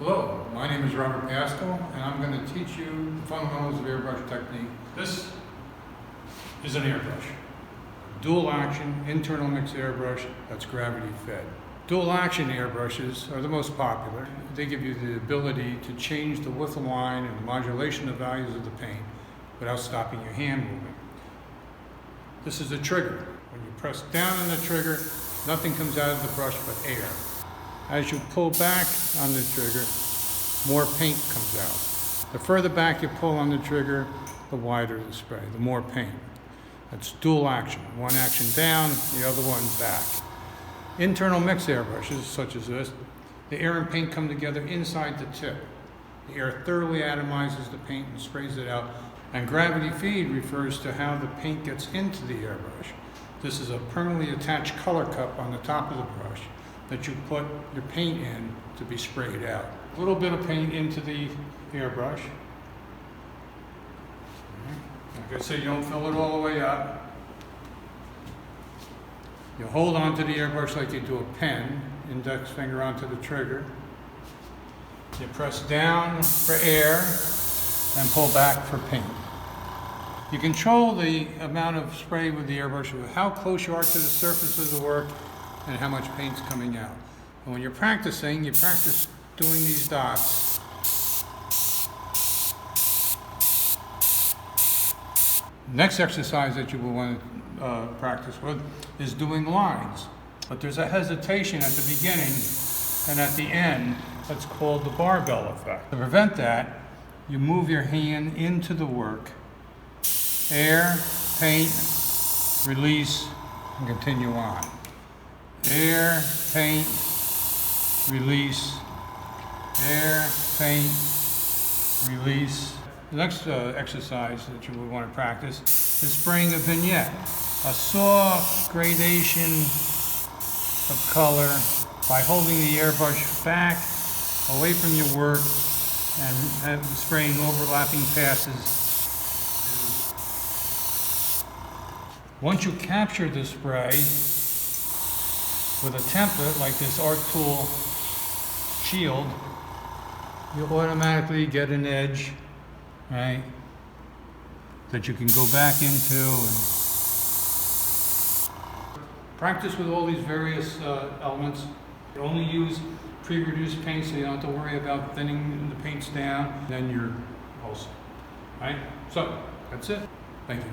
Hello, my name is Robert Paschal, and I'm going to teach you the fundamentals of airbrush technique. This is an airbrush. Dual action, internal mix airbrush that's gravity fed. Dual action airbrushes are the most popular. They give you the ability to change the width of line and the modulation of values of the paint without stopping your hand movement. This is a trigger. When you press down on the trigger, nothing comes out of the brush but air. As you pull back on the trigger, more paint comes out. The further back you pull on the trigger, the wider the spray, the more paint. That's dual action. One action down, the other one back. Internal mix airbrushes, such as this, the air and paint come together inside the tip. The air thoroughly atomizes the paint and sprays it out. And gravity feed refers to how the paint gets into the airbrush. This is a permanently attached color cup on the top of the brush that you put your paint in to be sprayed out. A little bit of paint into the airbrush. Like I said, you don't fill it all the way up. You hold onto the airbrush like you do a pen, index finger onto the trigger. You press down for air and pull back for paint. You control the amount of spray with the airbrush with how close you are to the surface of the work and how much paint's coming out. And when you're practicing, you practice doing these dots. Next exercise that you will want to practice with is doing lines. But there's a hesitation at the beginning and at the end that's called the barbell effect. To prevent that, you move your hand into the work. Air, paint, release, and continue on. Air, paint, release, air, paint, release. The next exercise that you would want to practice is spraying a vignette, a soft gradation of color by holding the airbrush back, away from your work, and spraying overlapping passes. Once you capture the spray with a template like this Artool shield, you automatically get an edge, right, that you can go back into and practice with all these various elements. You only use pre-reduced paint so you don't have to worry about thinning the paints down. Then you're all set, right? So, that's it. Thank you.